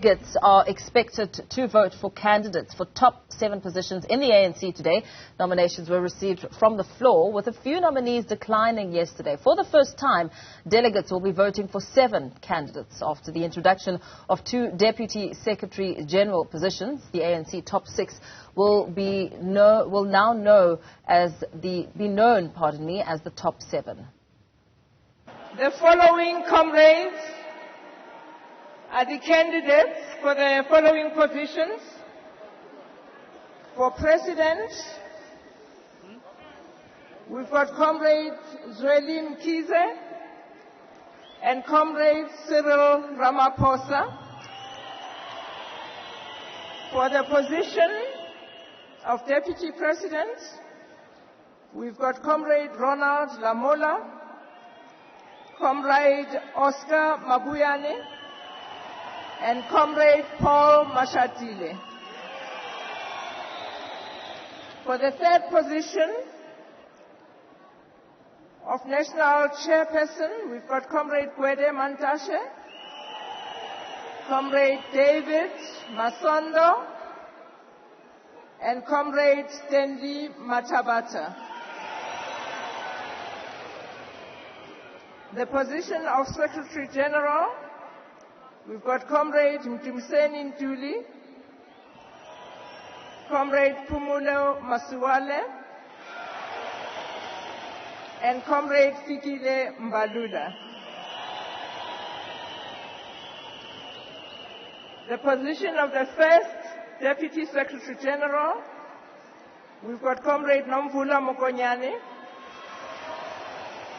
Delegates are expected to vote for candidates for top 7 positions in the ANC today. Nominations were received from the floor, with a few nominees declining yesterday. For the first time, delegates will be voting for 7 candidates after the introduction of 2 Deputy Secretary General positions. The ANC top 6 will be known as the top 7. The following comrades are the candidates for the following positions. For President, we've got Comrade Zweli Mkhize and Comrade Cyril Ramaphosa. For the position of Deputy President, we've got Comrade Ronald Lamola, Comrade Oscar Mabuyane, and Comrade Paul Mashatile. For the third position of National Chairperson, we've got Comrade Gwede Mantashe, Comrade David Masondo, and Comrade Stanley Matabata. The position of Secretary General, we've got Comrade Mtimseni Ntuli, Comrade Pumulo Masuwale, and Comrade Fikile Mbalula. The position of the first Deputy Secretary General, we've got Comrade Nomvula Mokonyane,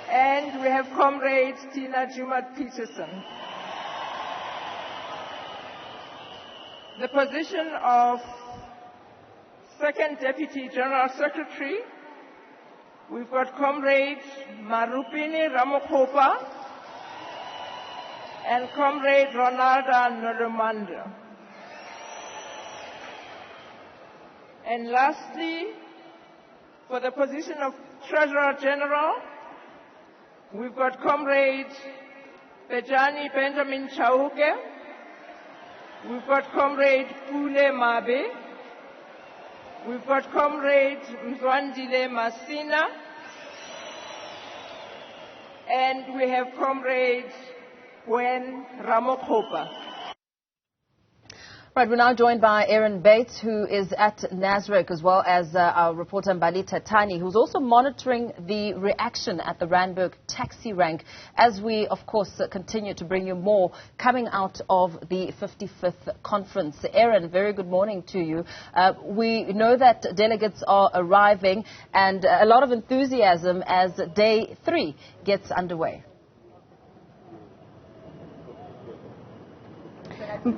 and we have Comrade Tina Jumat Peterson. The position of Second Deputy General Secretary, we've got Comrade Marupini Ramokhopa and Comrade Ronalda Nolomando. And lastly, for the position of Treasurer General, we've got Comrade Bejani Benjamin Chauke, we've got Comrade Pule Mabe, we've got Comrade Mzwandile Masina, and we have Comrade Gwen Ramokhopa. Right, we're now joined by Erin Bates, who is at Nasrec, as well as our reporter Mbali Tatani, who's also monitoring the reaction at the Randburg taxi rank as we, of course, continue to bring you more coming out of the 55th conference. Erin, very good morning to you. We know that delegates are arriving and a lot of enthusiasm as day 3 gets underway.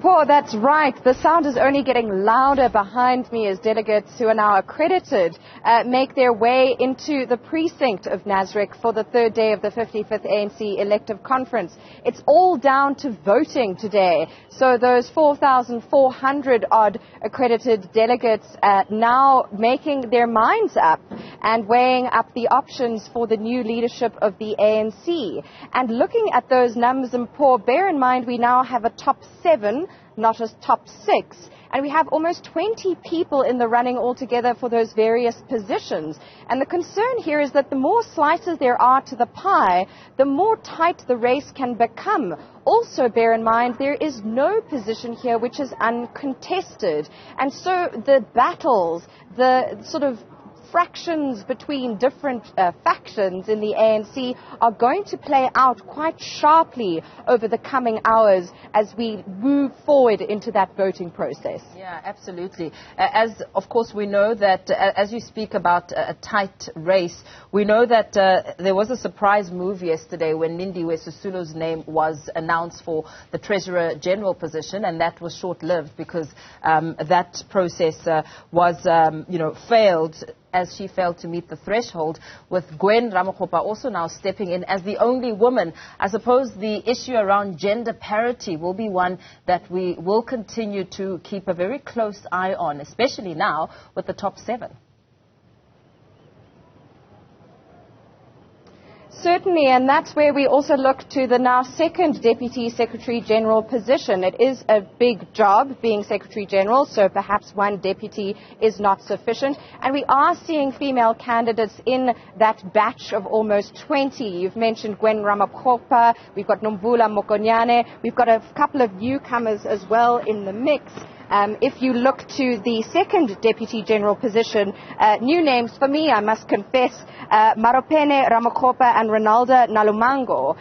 Paul, that's right. The sound is only getting louder behind me as delegates who are now accredited make their way into the precinct of Nasrec for the 3rd day of the 55th ANC elective conference. It's all down to voting today. So those 4,400 odd accredited delegates now making their minds up and weighing up the options for the new leadership of the ANC. And looking at those numbers, and Paul, bear in mind we now have a top 7, not a top 6. And we have almost 20 people in the running altogether for those various positions. And the concern here is that the more slices there are to the pie, the more tight the race can become. Also, bear in mind, there is no position here which is uncontested. And so the battles, the sort of fractions between different factions in the ANC are going to play out quite sharply over the coming hours as we move forward into that voting process. Yeah, absolutely. As, of course, we know that as you speak about a tight race, we know that there was a surprise move yesterday when Lindiwe Sisulu's name was announced for the Treasurer General position, and that was short-lived because that process was, failed, as she failed to meet the threshold, with Gwen Ramokhopa also now stepping in as the only woman. I suppose the issue around gender parity will be one that we will continue to keep a very close eye on, especially now with the top 7. Certainly, and that's where we also look to the now second Deputy Secretary General position. It is a big job being Secretary General, so perhaps one deputy is not sufficient. And we are seeing female candidates in that batch of almost 20. You've mentioned Gwen Ramakgopa, we've got Nomvula Mokonyane, we've got a couple of newcomers as well in the mix. If you look to the second Deputy General position, new names for me, I must confess, Maropene Ramakgopa and Ronalda Nalumango,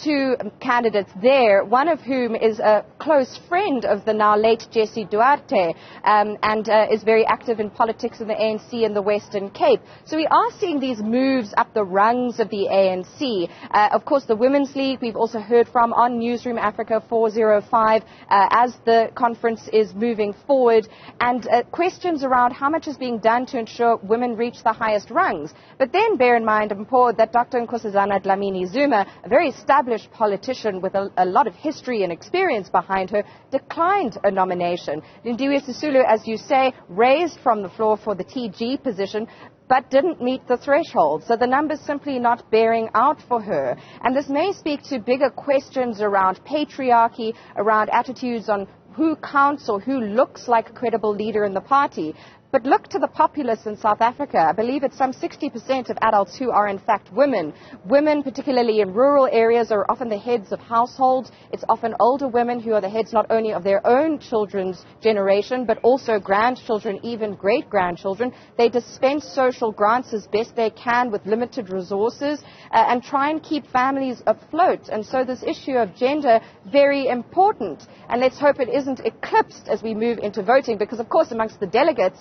two candidates there, one of whom is a close friend of the now late Jesse Duarte and is very active in politics in the ANC in the Western Cape. So we are seeing these moves up the rungs of the ANC. Of course, the Women's League we've also heard from on Newsroom Africa 405 as the conference is moving forward, and questions around how much is being done to ensure women reach the highest rungs. But then bear in mind, Mpho, that Dr. Nkosazana Dlamini Zuma, a very established politician with a lot of history and experience behind her, declined a nomination. Lindiwe Sisulu, as you say, raised from the floor for the TG position, but didn't meet the threshold. So the numbers simply not bearing out for her. And this may speak to bigger questions around patriarchy, around attitudes on who counts or who looks like a credible leader in the party. But look to the populace in South Africa. I believe it's some 60% of adults who are in fact women. Women, particularly in rural areas, are often the heads of households. It's often older women who are the heads not only of their own children's generation, but also grandchildren, even great-grandchildren. They dispense social grants as best they can with limited resources and try and keep families afloat. And so this issue of gender, very important. And let's hope it isn't eclipsed as we move into voting, because of course amongst the delegates,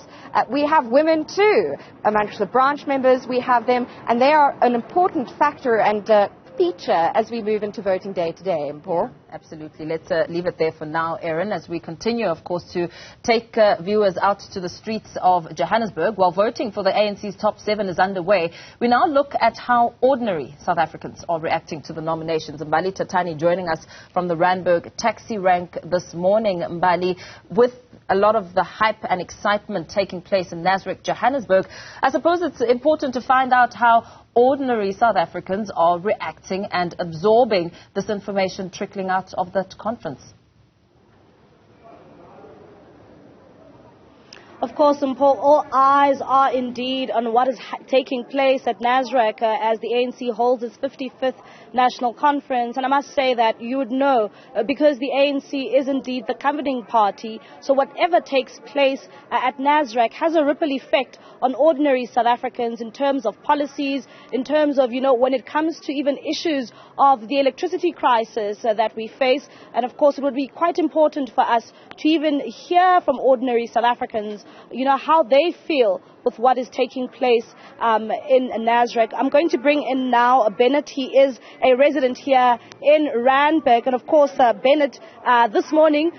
we have women too. Amongst the branch members, we have them, and they are an important factor and feature as we move into voting day today. Paul? Yeah, absolutely. Let's leave it there for now, Erin, as we continue, of course, to take viewers out to the streets of Johannesburg. While voting for the ANC's top 7 is underway, we now look at how ordinary South Africans are reacting to the nominations. Mbali Tatani joining us from the Randburg taxi rank this morning. Mbali, with a lot of the hype and excitement taking place in Nasrec, Johannesburg, I suppose it's important to find out how ordinary South Africans are reacting and absorbing this information trickling out of that conference. Of course, Mpho, all eyes are indeed on what is taking place at Nasrec as the ANC holds its 55th national conference. And I must say that you would know, because the ANC is indeed the governing party, so whatever takes place at Nasrec has a ripple effect on ordinary South Africans in terms of policies, in terms of, when it comes to even issues of the electricity crisis that we face. And of course, it would be quite important for us to even hear from ordinary South Africans, how they feel with what is taking place in Nasrec. I'm going to bring in now Bennett. He is a resident here in Randburg. And of course, Bennett, this morning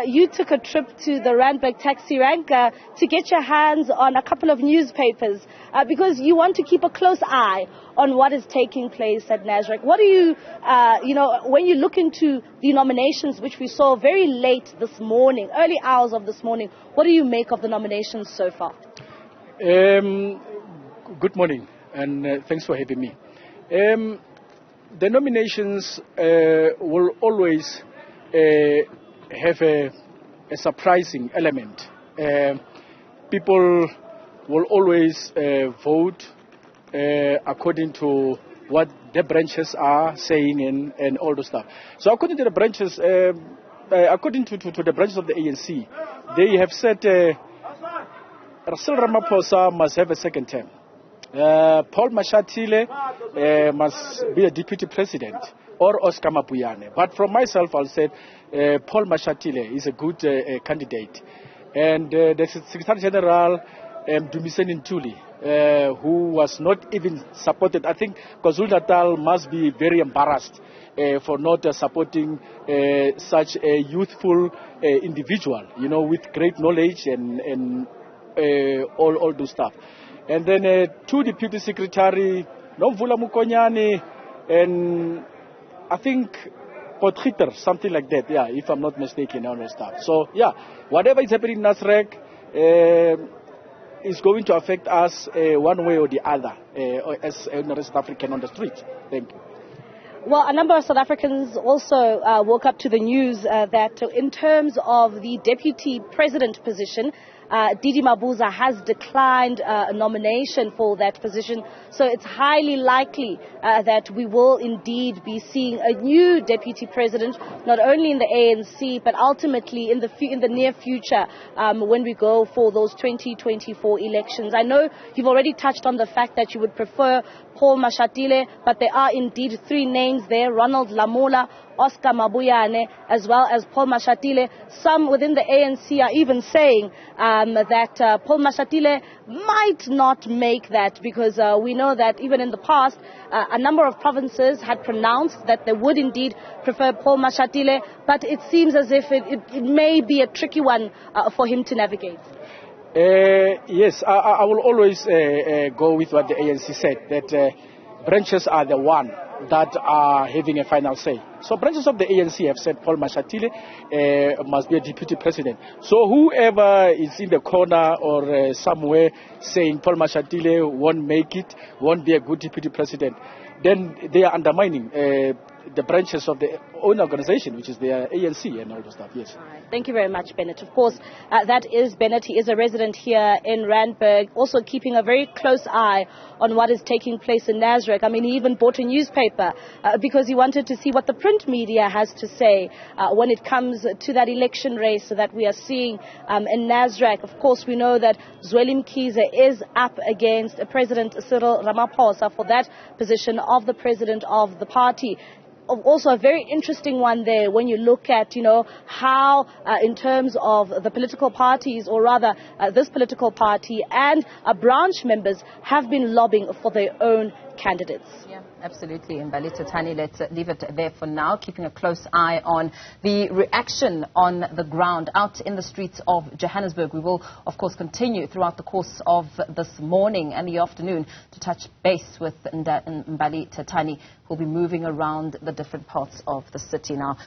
you took a trip to the Randburg taxi rank to get your hands on a couple of newspapers because you want to keep a close eye on what is taking place at Nasrec. What do you, when you look into the nominations, which we saw very late this morning, early hours of this morning, what do you make of the nominations so far? Good morning, and thanks for having me. The nominations will always have a surprising element. People will always vote according to what the branches are saying and all the stuff. So according to the branches, according to the branches of the ANC, they have said Cyril Ramaphosa must have a second term. Paul Mashatile must be a deputy president, or Oscar Mapuyane. But from myself, I'll say Paul Mashatile is a good candidate. And the Secretary General, Dumiseni Ntuli, who was not even supported. I think KwaZulu-Natal must be very embarrassed for not supporting such a youthful individual, with great knowledge and all those stuff. And then two deputy secretary, Nomvula Mokonyane, and I think Potgieter, something like that, yeah, if I'm not mistaken, all those stuff. So, yeah, whatever is happening in Nasrec, is going to affect us one way or the other as a South African on the street. Thank you. Well, a number of South Africans also woke up to the news that in terms of the deputy president position, Didi Mabuza has declined a nomination for that position. So it's highly likely that we will indeed be seeing a new deputy president, not only in the ANC, but ultimately in the near future when we go for those 2024 elections. I know you've already touched on the fact that you would prefer Paul Mashatile, but there are indeed three names there: Ronald Lamola, Oscar Mabuyane, as well as Paul Mashatile. Some within the ANC are even saying that Paul Mashatile might not make that, because we know that even in the past, a number of provinces had pronounced that they would indeed prefer Paul Mashatile, but it seems as if it may be a tricky one for him to navigate. Yes, I will always go with what the ANC said, that branches are the one that are having a final say. So branches of the ANC have said Paul Mashatile must be a deputy president. So whoever is in the corner or somewhere saying Paul Mashatile won't make it, won't be a good deputy president, then they are undermining the branches of the own organization, which is the ANC and all those stuff. Yes. All right. Thank you very much, Bennett. Of course, that is Bennett. He is a resident here in Randburg, also keeping a very close eye on what is taking place in Nasrec. I mean, he even bought a newspaper because he wanted to see what the print media has to say when it comes to that election race that we are seeing in Nasrec. Of course, we know that Zweli Mkhize is up against President Cyril Ramaphosa for that position of the president of the party. Also a very interesting one there when you look at, how in terms of the political parties, or rather this political party and branch members have been lobbying for their own candidates. Yeah, absolutely. Mbali Tatani, let's leave it there for now, keeping a close eye on the reaction on the ground out in the streets of Johannesburg. We will, of course, continue throughout the course of this morning and the afternoon to touch base with Mbali Tatani, who will be moving around the different parts of the city now.